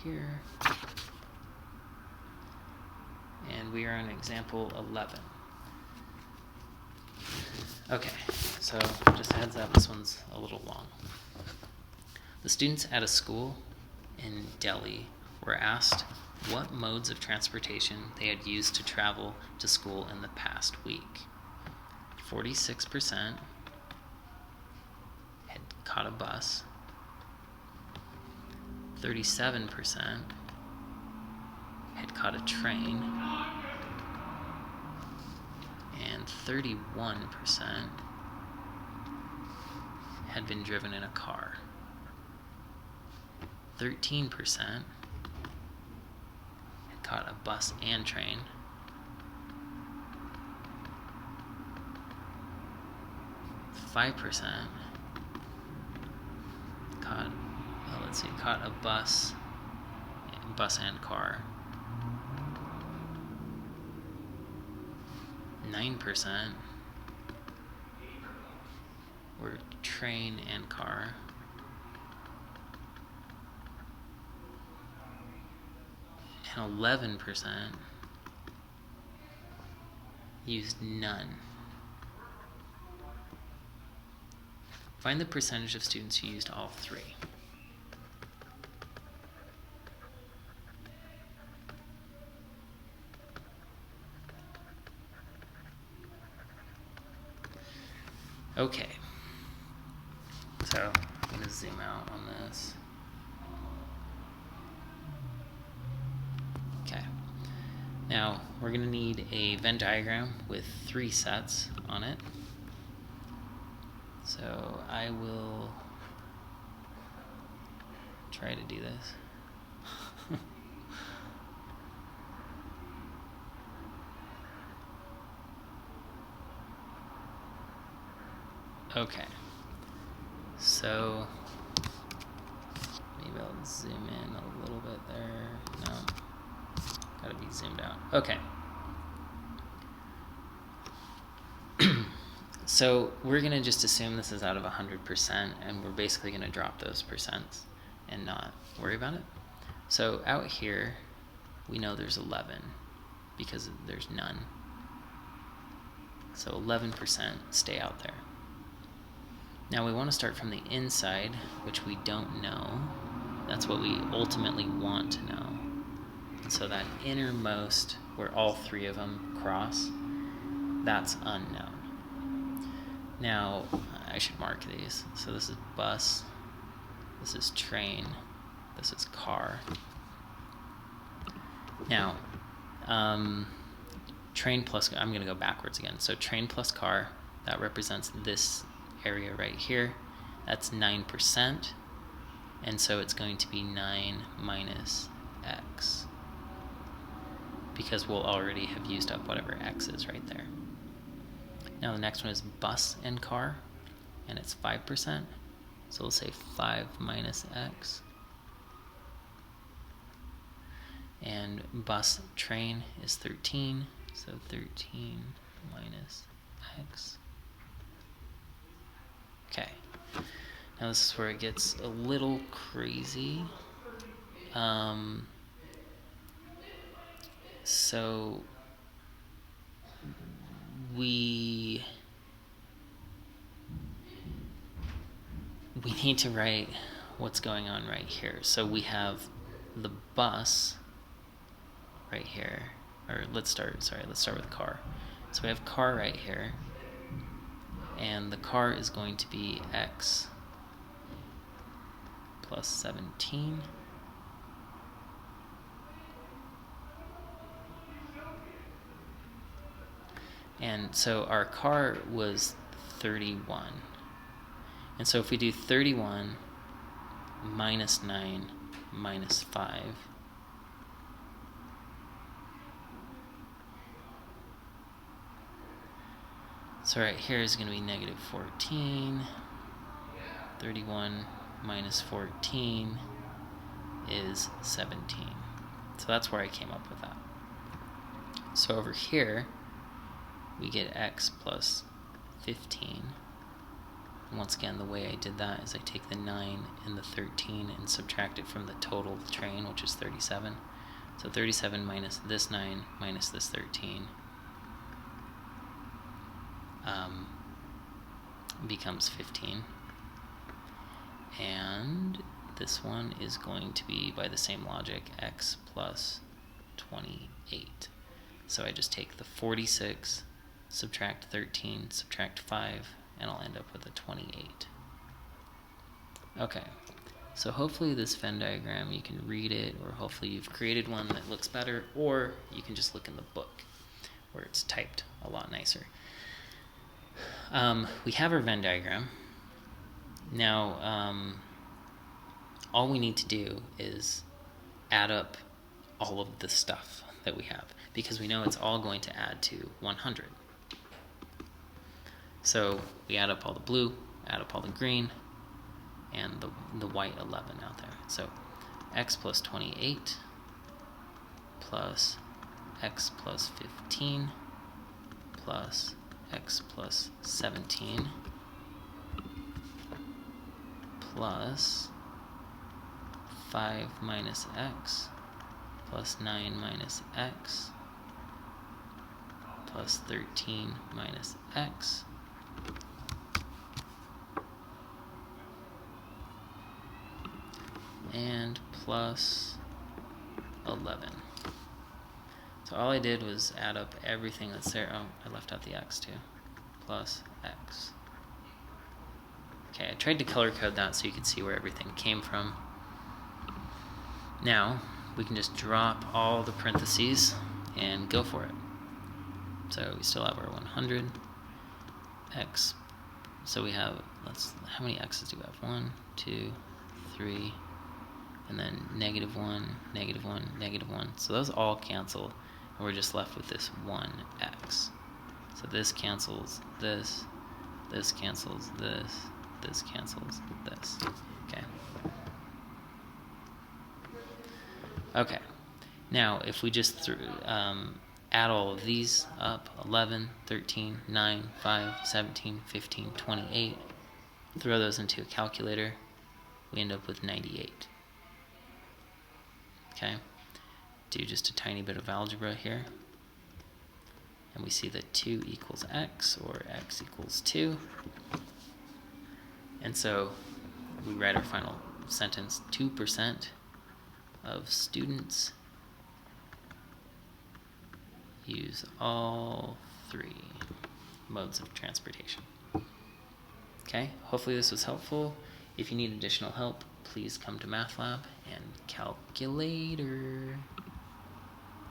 here. And we are on example 11. Okay, so just a heads up, this one's a little long. The students at a school in Delhi were asked what modes of transportation they had used to travel to school in the past week. 46% had caught a bus. 37% had caught a train. And 31% had been driven in a car. 13% had caught a bus and train. 5% caught a bus and car. 9% were train and car. And 11% used none. Find the percentage of students who used all three. Okay, so I'm going to zoom out on this. Okay, now we're going to need a Venn diagram with 3 sets on it. So I will try to do this. Okay, so maybe I'll zoom in a little bit there. No, gotta be zoomed out. Okay. So we're gonna just assume this is out of 100%, and we're basically gonna drop those percents and not worry about it. So out here, we know there's 11 because there's none. So 11% stay out there. Now we want to start from the inside, which we don't know. That's what we ultimately want to know. And so that innermost, where all 3 of them cross, that's unknown. Now, I should mark these. So this is bus, this is train, this is car. Now, train plus, I'm going to go backwards again. So train plus car, that represents this area right here. That's 9%. And so it's going to be 9 minus x, because we'll already have used up whatever x is right there. Now the next one is bus and car, and it's 5%. So we'll say 5 minus x. And bus train is 13, so 13 minus x. Okay, now this is where it gets a little crazy. So we need to write what's going on right here. So we have the bus right here, or let's start with car. So we have car right here, and the car is going to be x plus 17. And so our car was 31. And so if we do 31 minus 9 minus 5, so right here is going to be negative 14. 31 minus 14 is 17. So that's where I came up with that. So over here, we get x plus 15 once again, the way I did that is I take the 9 and the 13 and subtract it from the total of the train, which is 37. So 37 minus this 9 minus this 13 becomes 15. And this one is going to be, by the same logic, x plus 28. So I just take the 46, subtract 13, subtract 5, and I'll end up with a 28. Okay, so hopefully this Venn diagram, you can read it, or hopefully you've created one that looks better, or you can just look in the book where it's typed a lot nicer. We have our Venn diagram. Now, all we need to do is add up all of the stuff that we have, because we know it's all going to add to 100. So we add up all the blue, add up all the green, and the white 11 out there. So x plus 28 plus x plus 15 plus x plus 17 plus 5 minus x plus 9 minus x plus 13 minus x and plus 11. So all I did was add up everything that's there. Oh, I left out the x too. Plus x. Okay, I tried to color code that so you could see where everything came from. Now, we can just drop all the parentheses and go for it. So we still have our 100, x, so we have, how many x's do we have? 1, 2, 3, and then -1, -1, -1. So those all cancel, and we're just left with this 1x. So this cancels this cancels this cancels this. Okay. Now, if we just add all of these up, 11, 13, 9, 5, 17, 15, 28, throw those into a calculator, we end up with 98. Okay, do just a tiny bit of algebra here, and we see that 2 equals x, or x equals 2. And so we write our final sentence: 2% of students use all 3 modes of transportation. Okay, hopefully this was helpful. If you need additional help, please come to Math Lab and calculator.